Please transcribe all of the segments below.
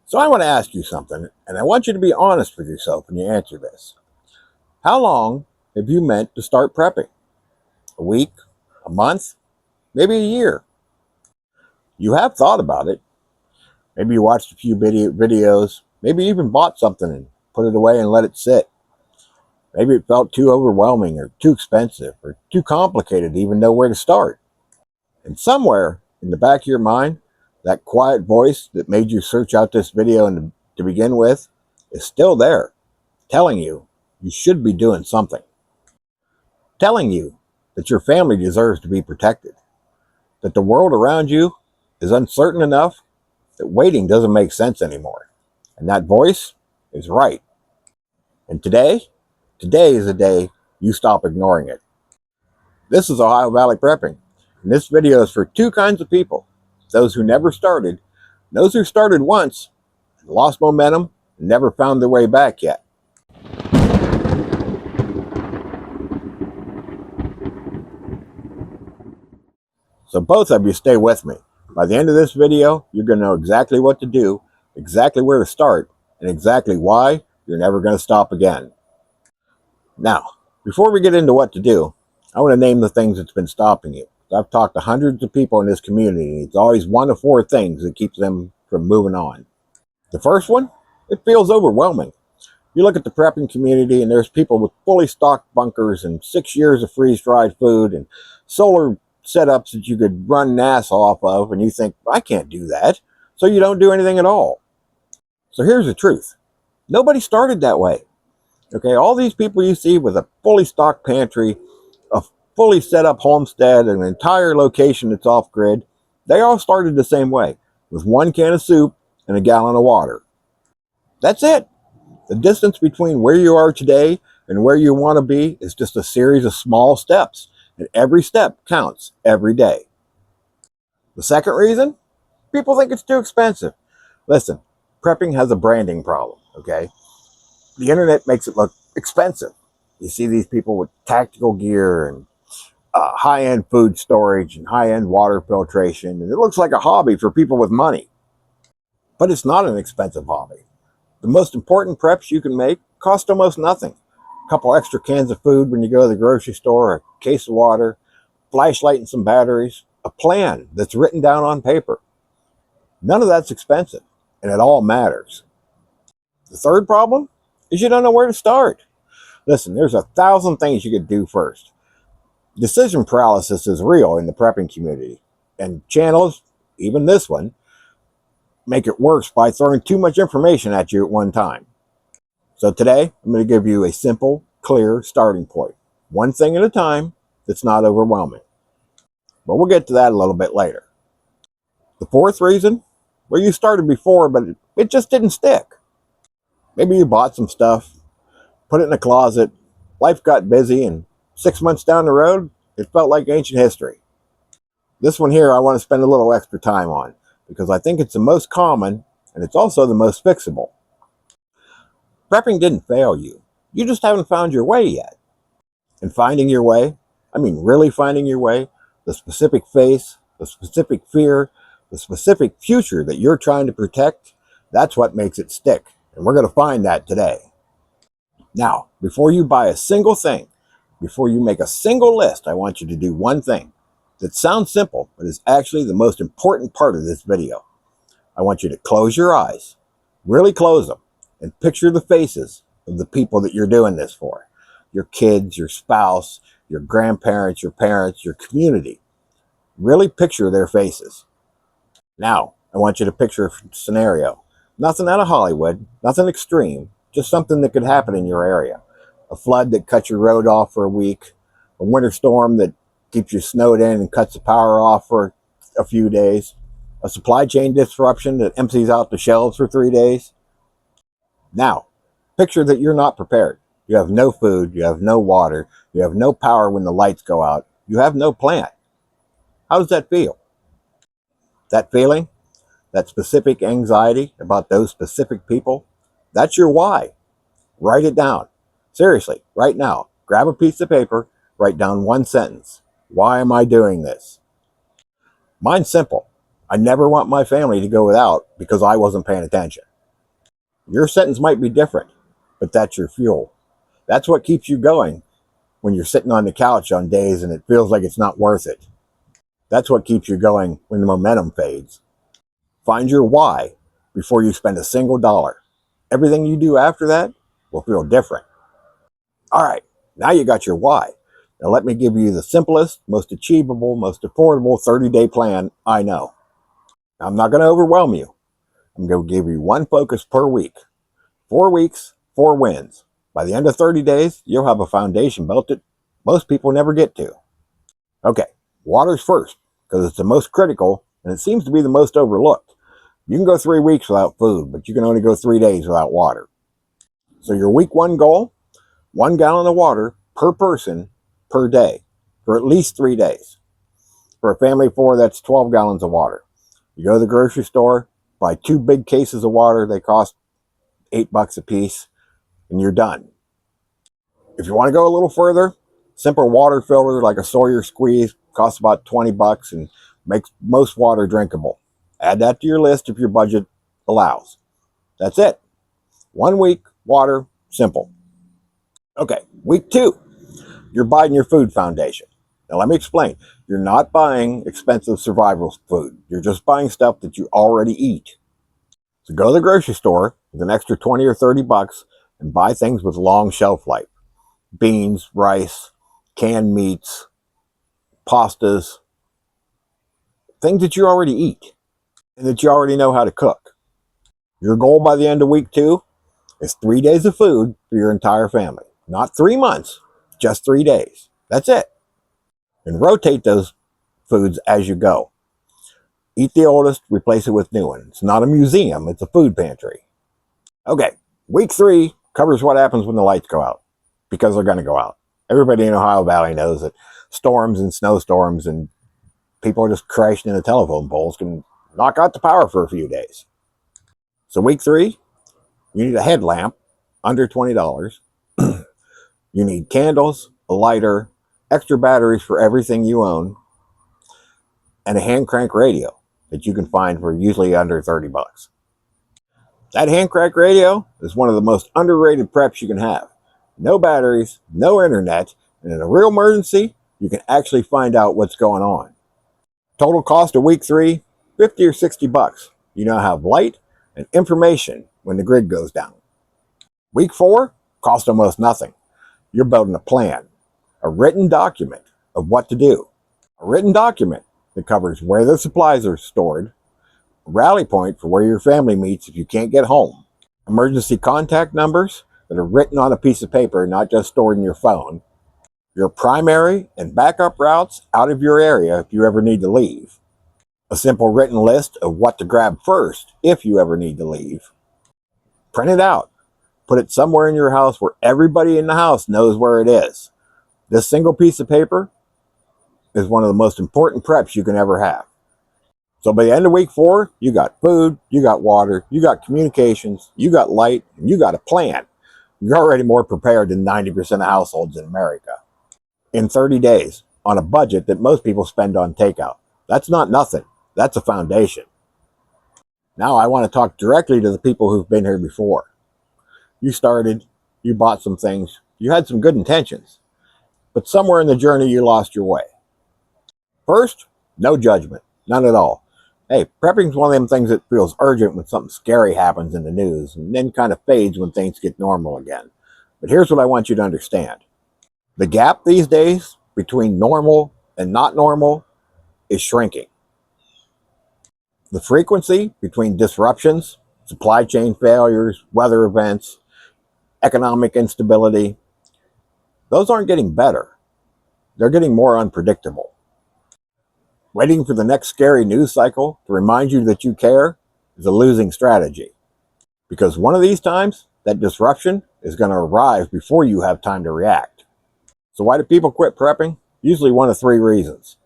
So I want to ask you something, and I want you to be honest with yourself when you answer this. How long have you meant to start prepping? A week? A month? Maybe a year? You have thought about it. Maybe you watched a few videos. Maybe you even bought something and put it away and let it sit. Maybe it felt too overwhelming or too expensive or too complicated to even know where to start. And somewhere in the back of your mind, that quiet voice that made you search out this video to begin with is still there, telling you you should be doing something, telling you that your family deserves to be protected, that the world around you is uncertain enough that waiting doesn't make sense anymore. And that voice is right. And today is the day you stop ignoring it. This is Ohio Valley Prepping, and this video is for two kinds of people: those who never started, and those who started once and lost momentum and never found their way back yet. So both of you stay with me. By the end of this video, you're going to know exactly what to do, exactly where to start, and exactly why you're never going to stop again. Now, before we get into what to do, I want to name the things that's been stopping you. I've talked to hundreds of people in this community, and it's always one of four things that keeps them from moving on. The first one, it feels overwhelming. You look at the prepping community, and there's people with fully stocked bunkers and 6 years of freeze-dried food and solar setups that you could run NASA off of, and you think, I can't do that, so you don't do anything at all. So here's the truth. Nobody started that way. Okay, all these people you see with a fully stocked pantry, a fully set up homestead, an entire location that's off grid, they all started the same way, with one can of soup and a gallon of water. That's it. The distance between where you are today and where you want to be is just a series of small steps, and every step counts every day. The second reason? People think it's too expensive. Listen, prepping has a branding problem, okay? The internet makes it look expensive. You see these people with tactical gear and high-end food storage and high-end water filtration, and it looks like a hobby for people with money. But it's not an expensive hobby. The most important preps you can make cost almost nothing. A couple extra cans of food when you go to the grocery store, a case of water, flashlight and some batteries, a plan that's written down on paper. None of that's expensive, and it all matters. The third problem is you don't know where to start. Listen, there's 1,000 things you could do first. Decision paralysis is real in the prepping community, and channels, even this one, make it worse by throwing too much information at you at one time. So today, I'm going to give you a simple, clear starting point. One thing at a time that's not overwhelming. But we'll get to that a little bit later. The fourth reason, well, you started before, but it just didn't stick. Maybe you bought some stuff, put it in a closet, life got busy, and 6 months down the road, it felt like ancient history. This one here I want to spend a little extra time on, because I think it's the most common, and it's also the most fixable. Prepping didn't fail you. You just haven't found your way yet. And finding your way, I mean really finding your way, the specific face, the specific fear, the specific future that you're trying to protect, that's what makes it stick. And we're going to find that today. Now, before you buy a single thing, before you make a single list, I want you to do one thing that sounds simple, but is actually the most important part of this video. I want you to close your eyes, really close them, and picture the faces of the people that you're doing this for. Your kids, your spouse, your grandparents, your parents, your community. Really picture their faces. Now, I want you to picture a scenario. Nothing out of Hollywood, nothing extreme, just something that could happen in your area. A flood that cuts your road off for a week, a winter storm that keeps you snowed in and cuts the power off for a few days, a supply chain disruption that empties out the shelves for 3 days. Now, picture that you're not prepared. You have no food, you have no water, you have no power when the lights go out, you have no plan. How does that feel? That feeling, that specific anxiety about those specific people, that's your why. Write it down. Seriously, right now, grab a piece of paper, write down one sentence. Why am I doing this? Mine's simple. I never want my family to go without because I wasn't paying attention. Your sentence might be different, but that's your fuel. That's what keeps you going when you're sitting on the couch on days and it feels like it's not worth it. That's what keeps you going when the momentum fades. Find your why before you spend a single dollar. Everything you do after that will feel different. All right, now you got your why. Now let me give you the simplest, most achievable, most affordable 30-day plan I know. I'm not going to overwhelm you. I'm going to give you one focus per week. 4 weeks, 4 wins. By the end of 30 days, you'll have a foundation built that most people never get to. Okay, water's first, because it's the most critical and it seems to be the most overlooked. You can go 3 weeks without food, but you can only go 3 days without water. So your week 1 goal, 1 gallon of water per person per day for at least 3 days. For a family of 4, that's 12 gallons of water. You go to the grocery store, buy 2 big cases of water. They cost $8 a piece, and you're done. If you want to go a little further, simple water filter like a Sawyer squeeze costs about $20 and makes most water drinkable. Add that to your list if your budget allows. That's it. 1 week, water, simple. Okay, week 2, you're buying your food foundation. Now let me explain. You're not buying expensive survival food. You're just buying stuff that you already eat. So go to the grocery store with an extra 20 or $30 and buy things with long shelf life. Beans, rice, canned meats, pastas, things that you already eat and that you already know how to cook. Your goal by the end of week 2 is 3 days of food for your entire family. Not 3 months, just 3 days. That's it. And rotate those foods as you go. Eat the oldest, replace it with new ones. It's not a museum, it's a food pantry. Okay, week 3 covers what happens when the lights go out, because they're going to go out. Everybody in Ohio Valley knows that storms and snowstorms and people are just crashing into telephone poles can knock out the power for a few days. So week 3, you need a headlamp under $20. You need candles, a lighter, extra batteries for everything you own, and a hand crank radio that you can find for usually under $30. That hand crank radio is one of the most underrated preps you can have. No batteries, no internet, and in a real emergency, you can actually find out what's going on. Total cost of week 3, $50 or $60. You now have light and information when the grid goes down. Week 4, cost almost nothing. You're building a plan, a written document of what to do. A written document that covers where the supplies are stored, a rally point for where your family meets if you can't get home, emergency contact numbers that are written on a piece of paper, not just stored in your phone, your primary and backup routes out of your area if you ever need to leave, a simple written list of what to grab first if you ever need to leave. Print it out. Put it somewhere in your house where everybody in the house knows where it is. This single piece of paper is one of the most important preps you can ever have. So by the end of week 4, you got food, you got water, you got communications, you got light, and you got a plan. You're already more prepared than 90% of households in America. In 30 days, on a budget that most people spend on takeout. That's not nothing. That's a foundation. Now I want to talk directly to the people who've been here before. You started, you bought some things, you had some good intentions, but somewhere in the journey you lost your way. First, no judgment, none at all. Hey, prepping is one of them things that feels urgent when something scary happens in the news and then kind of fades when things get normal again. But here's what I want you to understand. The gap these days between normal and not normal is shrinking. The frequency between disruptions, supply chain failures, weather events, economic instability, those aren't getting better. They're getting more unpredictable. Waiting for the next scary news cycle to remind you that you care is a losing strategy. Because one of these times, that disruption is going to arrive before you have time to react. So why do people quit prepping? Usually one of 3 reasons.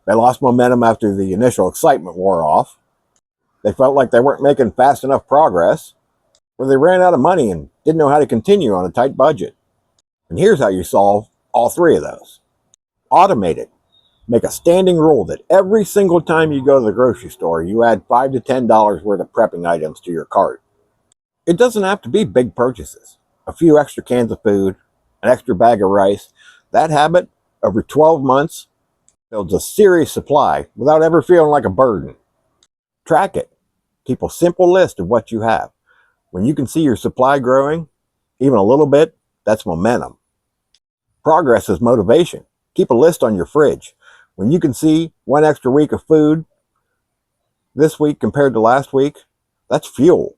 They lost momentum after the initial excitement wore off. They felt like they weren't making fast enough progress. Or they ran out of money and didn't know how to continue on a tight budget. And here's how you solve all 3 of those. Automate it. Make a standing rule that every single time you go to the grocery store, you add $5 to $10 worth of prepping items to your cart. It doesn't have to be big purchases. A few extra cans of food, an extra bag of rice. That habit, over 12 months, builds a serious supply without ever feeling like a burden. Track it. Keep a simple list of what you have. When you can see your supply growing, even a little bit, that's momentum. Progress is motivation. Keep a list on your fridge. When you can see one extra week of food this week compared to last week, that's fuel.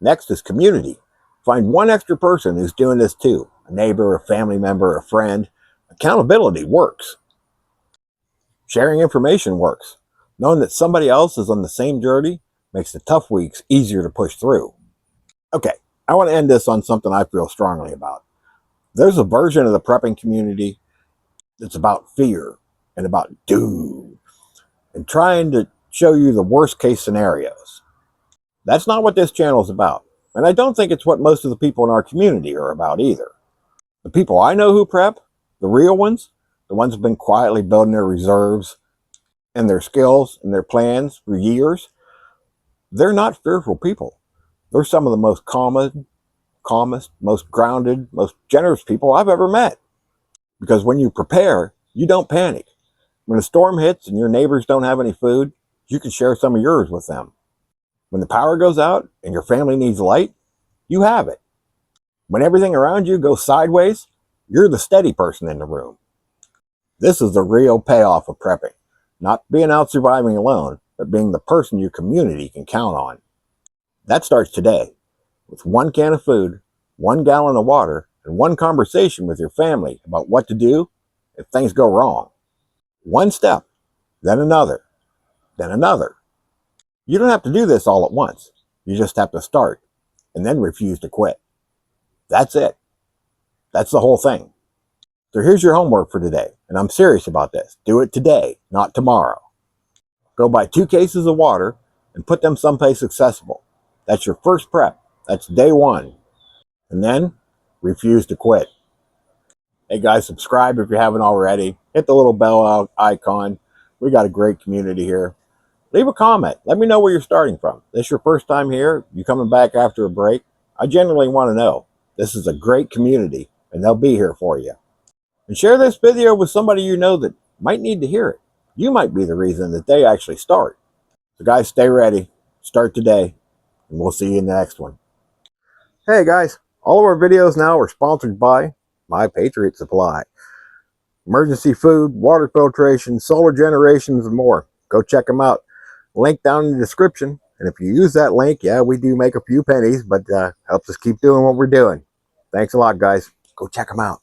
Next is community. Find one extra person who's doing this too. A neighbor, a family member, a friend. Accountability works. Sharing information works. Knowing that somebody else is on the same journey makes the tough weeks easier to push through. Okay, I want to end this on something I feel strongly about. There's a version of the prepping community that's about fear and about doom and trying to show you the worst case scenarios. That's not what this channel is about. And I don't think it's what most of the people in our community are about either. The people I know who prep, the real ones, the ones who've been quietly building their reserves and their skills and their plans for years, they're not fearful people. They're some of the most calmest, most grounded, most generous people I've ever met. Because when you prepare, you don't panic. When a storm hits and your neighbors don't have any food, you can share some of yours with them. When the power goes out and your family needs light, you have it. When everything around you goes sideways, you're the steady person in the room. This is the real payoff of prepping. Not being out surviving alone, but being the person your community can count on. That starts today with one can of food, 1 gallon of water, and one conversation with your family about what to do if things go wrong. One step, then another, then another. You don't have to do this all at once. You just have to start and then refuse to quit. That's it. That's the whole thing. So here's your homework for today, and I'm serious about this. Do it today, not tomorrow. Go buy 2 cases of water and put them someplace accessible. That's your first prep. That's day 1. And then refuse to quit. Hey guys, subscribe if you haven't already. Hit the little bell icon. We got a great community here. Leave a comment. Let me know where you're starting from. This your first time here? You coming back after a break? I genuinely want to know. This is a great community, and they'll be here for you. And share this video with somebody you know that might need to hear it. You might be the reason that they actually start. So guys, stay ready. Start today, and we'll see you in the next one. Hey guys, all of our videos now are sponsored by My Patriot Supply. Emergency food, water filtration, solar generations, and more. Go check them out. Link down in the description. And if you use that link, yeah, we do make a few pennies, but helps us keep doing what we're doing. Thanks a lot, guys. Go check them out.